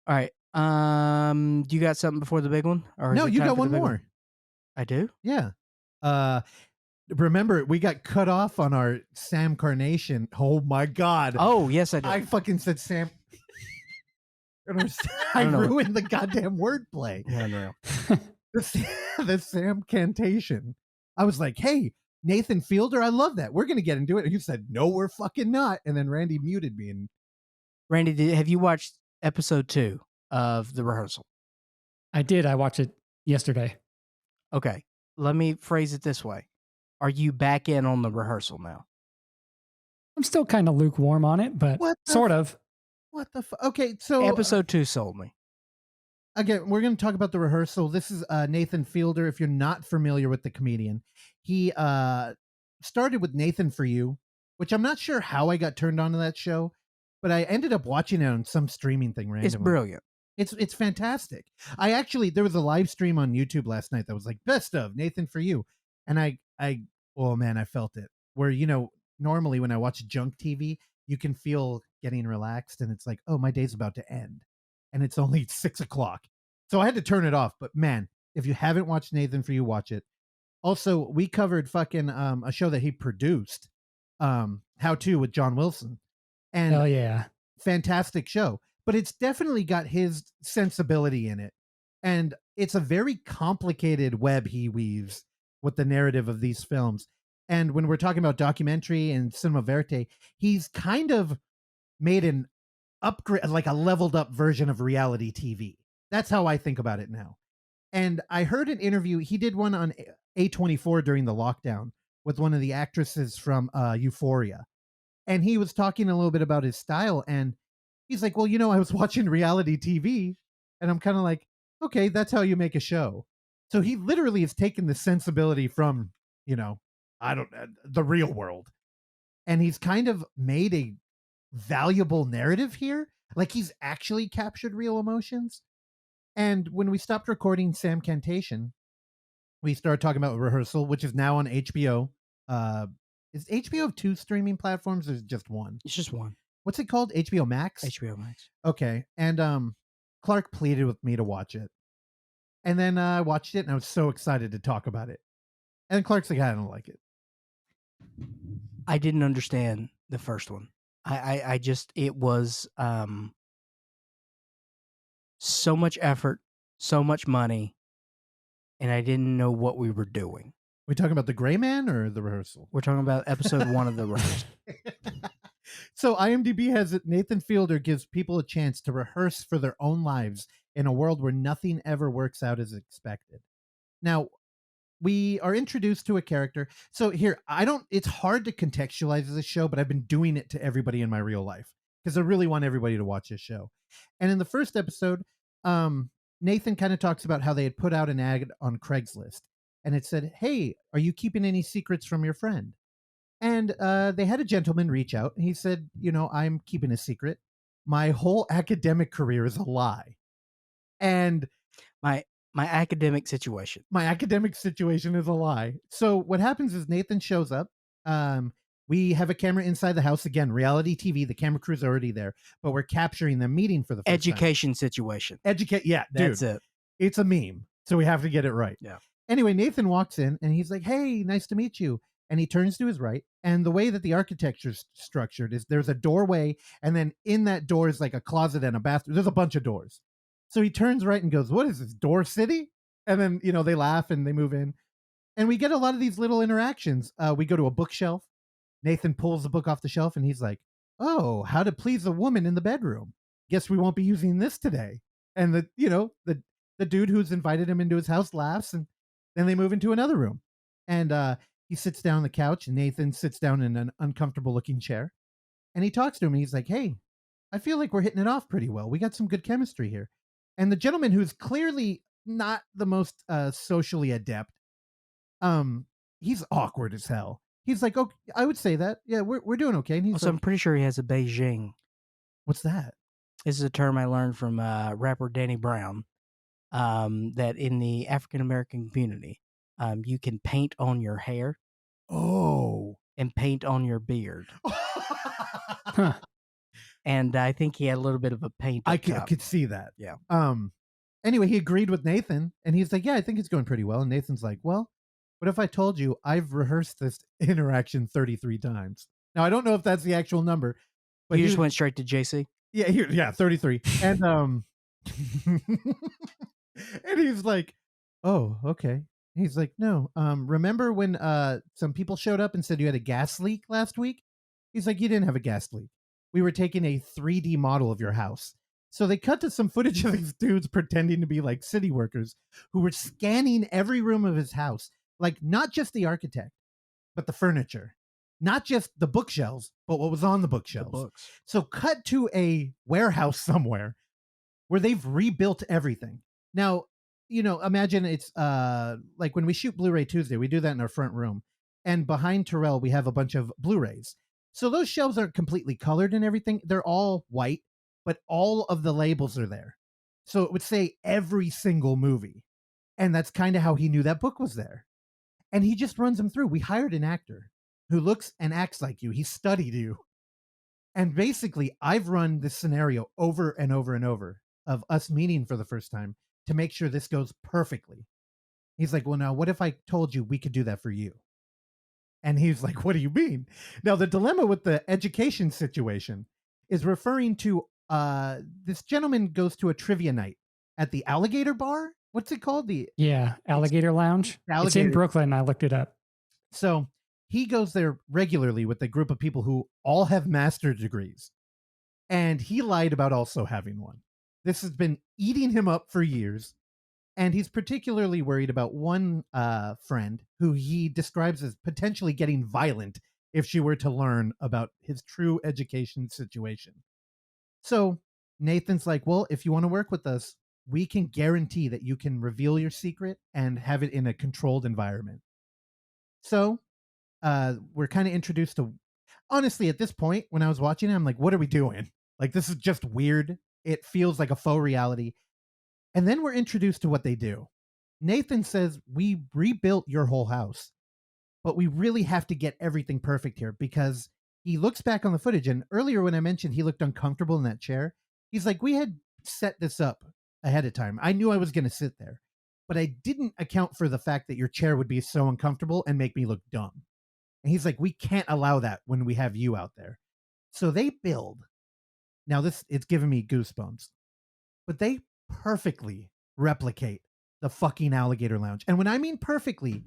All right. Do you got something before the big one, or is No, it you time got for the one big one? more. I do. Yeah. Uh, remember, we got cut off on our Sam Carnation. Oh my God. Oh, yes, I do. I fucking said Sam. I I don't know what- ruined the goddamn wordplay. Yeah, unreal. The Sam Cantation. I was like, hey, Nathan Fielder, I love that. We're going to get into it. And you said, no, we're fucking not. And then Randy muted me. And Randy, have you watched episode 2 of the rehearsal? I did. I watched it yesterday. Okay. Let me phrase it this way. Are you back in on the rehearsal now? I'm still kind of lukewarm on it, but sort of. What the fuck? Okay, so Episode 2 sold me. again, we're going to talk about the rehearsal. This is Nathan Fielder. If you're not familiar with the comedian, he started with Nathan For You, which I'm not sure how I got turned on to that show, but I ended up watching it on some streaming thing randomly. It's brilliant. It's fantastic. There was a live stream on YouTube last night that was like best of Nathan For You, and oh man, I felt it. Where normally when I watch junk TV, you can feel getting relaxed, and it's like, oh, my day's about to end, and it's only 6:00, so I had to turn it off. But man, if you haven't watched Nathan For You, watch it. Also, we covered fucking a show that he produced, How To with John Wilson, and Hell yeah. fantastic show, but it's definitely got his sensibility in it. And it's a very complicated web he weaves with the narrative of these films. And when we're talking about documentary and cinema verite, he's kind of made an upgrade, like a leveled up version of reality TV. That's how I think about it now. And I heard an interview, he did one on A24 during the lockdown with one of the actresses from Euphoria. And he was talking a little bit about his style, and he's like, well, I was watching reality TV, and I'm kind of like, okay, that's how you make a show. So he literally has taken the sensibility from, I don't know, the real world, and he's kind of made a valuable narrative here. Like he's actually captured real emotions. And when we stopped recording Sam Cantation, we started talking about Rehearsal, which is now on HBO. Is HBO of 2 streaming platforms, or is it just one? It's just one. What's it called? HBO Max? HBO Max. Okay. And Clark pleaded with me to watch it. And then I watched it, and I was so excited to talk about it. And Clark's like, I don't like it. I didn't understand the first one. I just, it was so much effort, so much money, and I didn't know what we were doing. We talking about The Gray Man or The Rehearsal? We're talking about episode 1 of the rehearsal. So IMDb has it, Nathan Fielder gives people a chance to rehearse for their own lives in a world where nothing ever works out as expected. Now, we are introduced to a character. So here, it's hard to contextualize this show, but I've been doing it to everybody in my real life because I really want everybody to watch this show. And in the first episode, Nathan kind of talks about how they had put out an ad on Craigslist, and it said, hey, are you keeping any secrets from your friend? And they had a gentleman reach out, and he said, I'm keeping a secret. My whole academic career is a lie. And My academic situation. My academic situation is a lie. So what happens is Nathan shows up. We have a camera inside the house. Again, reality TV. The camera crew's already there, but we're capturing them meeting for the first Education time. situation. Yeah, That's dude. it. It's a meme, so we have to get it right. Yeah. Anyway, Nathan walks in, and he's like, hey, nice to meet you. And he turns to his right. And the way that the architecture is structured is there's a doorway, and then in that door is like a closet and a bathroom. There's a bunch of doors. So he turns right and goes, what is this, Door City? And then, they laugh and they move in. And we get a lot of these little interactions. We go to a bookshelf. Nathan pulls the book off the shelf, and he's like, oh, How to Please a Woman in the Bedroom. Guess we won't be using this today. And the dude who's invited him into his house laughs, and then they move into another room. And he sits down on the couch, and Nathan sits down in an uncomfortable looking chair. And he talks to him, and he's like, hey, I feel like we're hitting it off pretty well. We got some good chemistry here. And the gentleman, who's clearly not the most socially adept, he's awkward as hell. He's like, oh, I would say that. Yeah, we're doing okay. And he's Also, like, I'm pretty sure he has a Beijing. what's that? This is a term I learned from rapper Danny Brown. That in the African American community, you can paint on your hair. Oh. And paint on your beard. Huh. and I think he had a little bit of a paint I up top. could see that. Yeah. Anyway, he agreed with Nathan, and he's like, "Yeah, I think it's going pretty well." And Nathan's like, "Well, what if I told you I've rehearsed this interaction 33 times?" Now, I don't know if that's the actual number, but You just went straight to JC? yeah, 33. And and he's like, "Oh, okay." He's like, "No, remember when some people showed up and said you had a gas leak last week?" He's like, "You didn't have a gas leak. We were taking a 3D model of your house." So they cut to some footage of these dudes pretending to be like city workers who were scanning every room of his house, like not just the architect, but the furniture, not just the bookshelves, but what was on the The bookshelves. books. So cut to a warehouse somewhere where they've rebuilt everything. Now, imagine it's like when we shoot Blu-ray Tuesday, we do that in our front room. And behind Terrell, we have a bunch of Blu-rays. So those shelves aren't completely colored and everything. They're all white, but all of the labels are there. So it would say every single movie. And that's kind of how he knew that book was there. And he just runs them through. We hired an actor who looks and acts like you. He studied you. And basically, I've run this scenario over and over and over of us meeting for the first time to make sure this goes perfectly. He's like, "Well, now, what if I told you we could do that for you?" And he's like, "What do you mean?" Now, the dilemma with the education situation is referring to this gentleman goes to a trivia night at the Alligator Bar. What's it called? Yeah, Alligator Lounge. It's in Alligator. Brooklyn. I looked it up. So he goes there regularly with a group of people who all have master's degrees. And he lied about also having one. This has been eating him up for years. And he's particularly worried about one friend who he describes as potentially getting violent if she were to learn about his true education situation. So Nathan's like, "Well, if you want to work with us, we can guarantee that you can reveal your secret and have it in a controlled environment." So we're kind of introduced to, honestly, at this point, when I was watching it, I'm like, what are we doing? Like, this is just weird. It feels like a faux reality. And then we're introduced to what they do. Nathan says, "We rebuilt your whole house, but we really have to get everything perfect here," because he looks back on the footage. And earlier, when I mentioned he looked uncomfortable in that chair, he's like, "We had set this up ahead of time. I knew I was going to sit there, but I didn't account for the fact that your chair would be so uncomfortable and make me look dumb." And he's like, "We can't allow that when we have you out there." So they build. Now it's giving me goosebumps. But they perfectly replicate the fucking Alligator Lounge. And when I mean perfectly,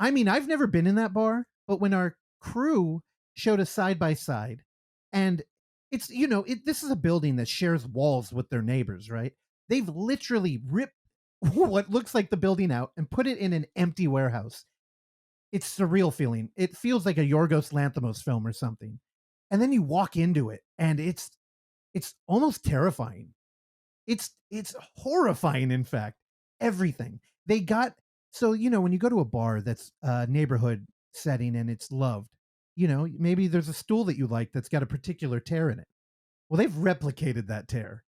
I mean I've never been in that bar, but when our crew showed us side by side, and it's this is a building that shares walls with their neighbors, right? They've literally ripped what looks like the building out and put it in an empty warehouse. It's surreal feeling. It feels like a Yorgos Lanthimos film or something. And then you walk into it and it's almost terrifying. It's horrifying, in fact. Everything. They got, so when you go to a bar that's a neighborhood setting and it's loved, maybe there's a stool that you like that's got a particular tear in it. Well, they've replicated that tear.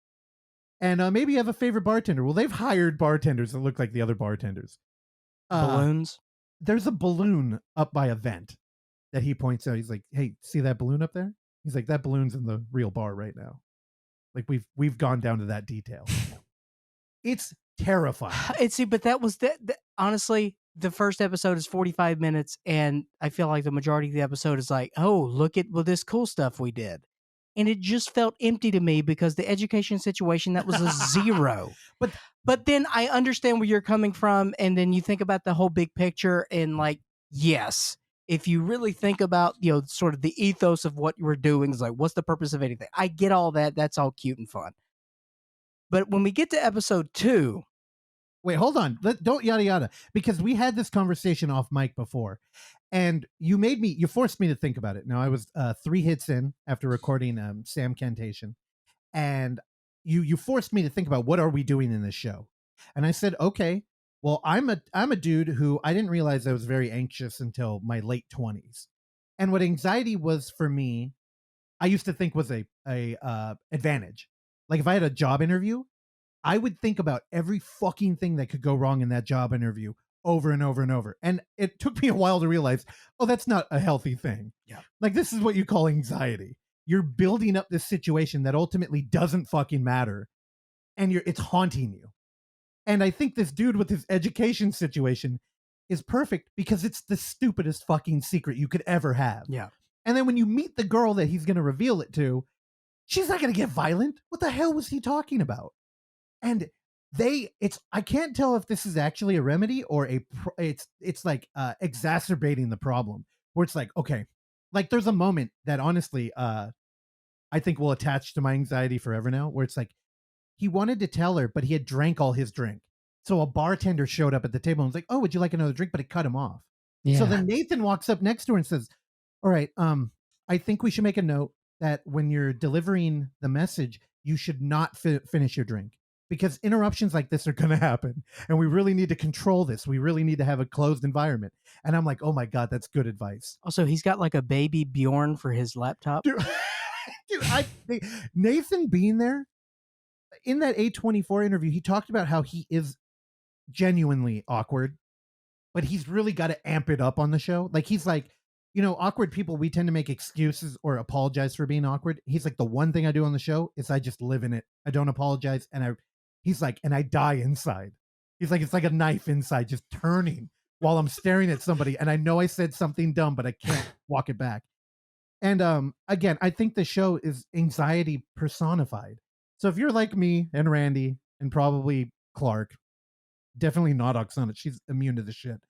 And maybe you have a favorite bartender. Well, they've hired bartenders that look like the other bartenders. Balloons. There's a balloon up by a vent that he points out. He's like, "Hey, see that balloon up there?" He's like, "That balloon's in the real bar right now." Like we've gone down to that detail. It's terrifying. But that was that. Honestly, the first episode is 45 minutes, and I feel like the majority of the episode is like, "Oh, look at this cool stuff we did," and it just felt empty to me because the education situation, that was a zero. But then I understand where you're coming from, and then you think about the whole big picture, and like, yes, if you really think about sort of the ethos of what we're doing, is like, what's the purpose of anything? I get all that. That's all cute and fun. But when we get to episode 2, Wait, hold on. Don't yada yada, because we had this conversation off mic before, and you forced me to think about it. Now I was 3 hits in after recording Sam Cantation, and you forced me to think about what are we doing in this show, and I said, okay, well, I'm a dude who I didn't realize I was very anxious until my late 20s, and what anxiety was for me, I used to think was a advantage. Like if I had a job interview, I would think about every fucking thing that could go wrong in that job interview over and over and over. And it took me a while to realize, oh, that's not a healthy thing. Yeah. Like this is what you call anxiety. you're building up this situation that ultimately doesn't fucking matter, and it's haunting you. And I think this dude with his education situation is perfect because it's the stupidest fucking secret you could ever have. Yeah. And then when you meet the girl that he's going to reveal it to, she's not going to get violent. What the hell was he talking about? And I can't tell if this is actually a remedy or it's like exacerbating the problem, where it's like, okay, like there's a moment that honestly, I think will attach to my anxiety forever now, where it's like, he wanted to tell her, but he had drank all his drink. So a bartender showed up at the table and was like, "Oh, would you like another drink?" But it cut him off. Yeah. So then Nathan walks up next to her and says, "All right, I think we should make a note that when you're delivering the message, you should not finish your drink, because interruptions like this are going to happen, and we really need to control this. We really need to have a closed environment." And I'm like, "Oh my god, that's good advice." Also, he's got like a baby Bjorn for his laptop. Dude, Nathan being there in that A24 interview, he talked about how he is genuinely awkward, but he's really got to amp it up on the show. Like, he's like, awkward people, we tend to make excuses or apologize for being awkward. He's like, the one thing I do on the show is I just live in it. I don't apologize. He's like, and I die inside. He's like, it's like a knife inside just turning while I'm staring at somebody. And I know I said something dumb, but I can't walk it back. And again, I think the show is anxiety personified. So if you're like me and Randy and probably Clark, definitely not Oksana, she's immune to the shit.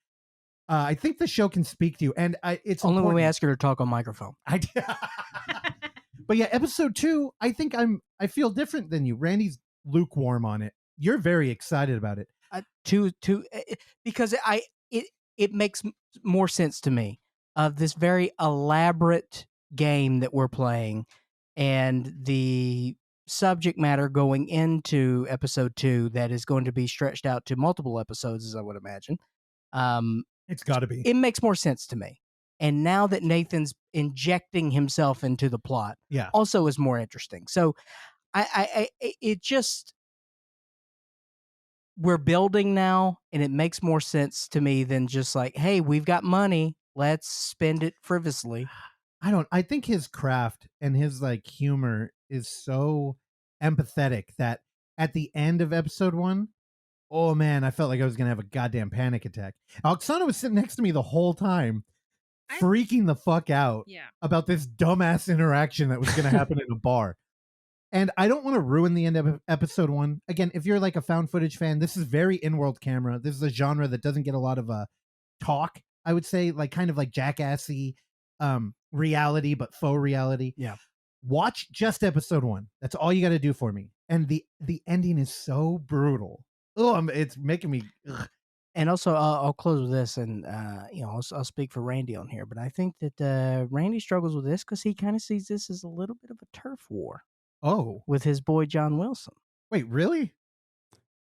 I think the show can speak to you, and it's only important. when we ask her to talk on microphone. But yeah, episode 2, I think I feel different than you. Randy's lukewarm on it. You're very excited about it. Because it makes more sense to me of this very elaborate game that we're playing, and the subject matter going into episode 2 that is going to be stretched out to multiple episodes, as I would imagine. It's got to be. It makes more sense to me. And now that Nathan's injecting himself into the plot, yeah, also is more interesting. So it just, we're building now, and it makes more sense to me than just like, hey, we've got money, let's spend it frivolously. I think his craft and his like humor is so empathetic that at the end of episode 1, oh man, I felt like I was gonna have a goddamn panic attack. Oksana was sitting next to me the whole time, freaking the fuck out about this dumbass interaction that was gonna happen in a bar. And I don't want to ruin the end of episode 1. Again, if you're like a found footage fan, this is very in-world camera. This is a genre that doesn't get a lot of talk, I would say, like kind of like jackassy reality, but faux reality. Yeah. Watch just episode 1. That's all you got to do for me. And the ending is so brutal. Oh, it's making me. Ugh. And also, I'll close with this, and I'll speak for Randy on here. But I think that Randy struggles with this because he kind of sees this as a little bit of a turf war. Oh, with his boy John Wilson. Wait, really?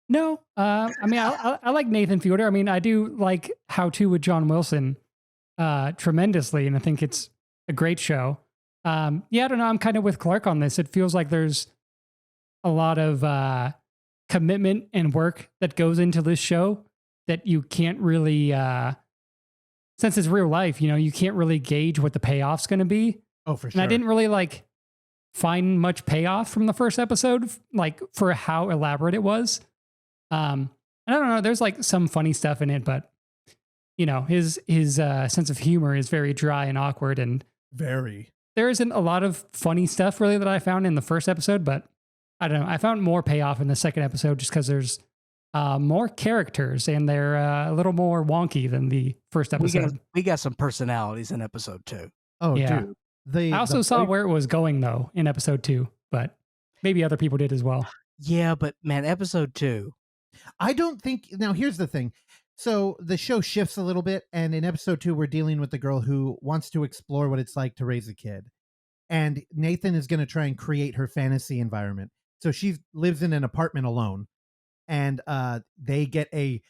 No, I mean, I like Nathan Fielder. I mean, I do like How To with John Wilson tremendously, and I think it's a great show. Yeah, I don't know. I'm kind of with Clark on this. It feels like there's a lot of commitment and work that goes into this show that you can't really, since it's real life, you can't really gauge what the payoff's going to be. Oh, for sure. And I didn't really find much payoff from the first episode, like for how elaborate it was. And I don't know, there's some funny stuff in it, but his sense of humor is very dry and awkward, and there isn't a lot of funny stuff really that I found in the first episode, but I don't know. I found more payoff in the second episode just because there's more characters and they're a little more wonky than the first episode. We got some personalities in episode 2. Oh, yeah. Dude. I also saw where it was going though in episode 2, but maybe other people did as well. Yeah, but man, episode 2. I don't think. Now, here's the thing. So the show shifts a little bit, and in episode 2, we're dealing with the girl who wants to explore what it's like to raise a kid. And Nathan is going to try and create her fantasy environment. So she lives in an apartment alone, and they get a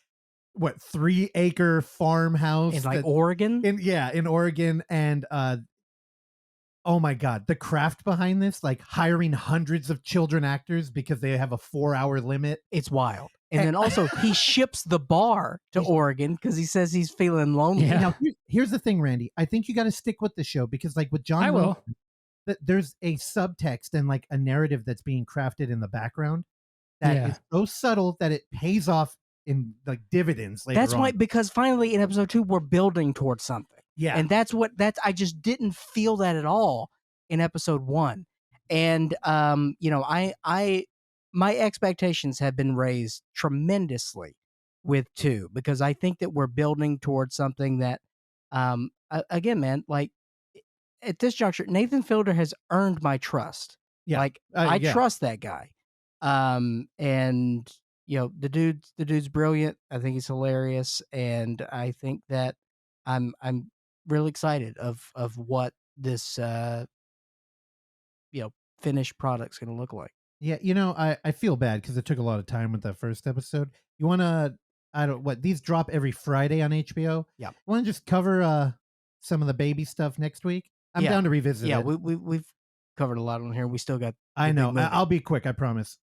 3-acre farmhouse in Oregon. In Oregon, and oh my god, the craft behind this, like hiring hundreds of children actors because they have a 4-hour limit. It's wild. And then also he ships the bar to Oregon because he says he's feeling lonely. Yeah. Now, here's the thing, Randy. I think you got to stick with the show because, like with John, I will. that there's a subtext and like a narrative that's being crafted in the background that Yeah. is so subtle that it pays off in like dividends That's later why, on. because finally in episode 2 we're building towards something. Yeah. And that's I just didn't feel that at all in episode 1. And I my expectations have been raised tremendously with 2 because I think that we're building towards something that again, man, like at this juncture Nathan Fielder has earned my trust. Yeah. Like I Yeah. trust that guy. And the dude's brilliant. I think he's hilarious, and I think that I'm really excited of what this finished product's going to look like. Yeah, I feel bad because it took a lot of time with that first episode. You wanna I don't what these drop every Friday on HBO. Yeah, Wanna just cover some of the baby stuff next week? I'm yeah, down to revisit yeah. it. We've covered a lot on here. We still got I the big know. movie. I'll be quick, I promise.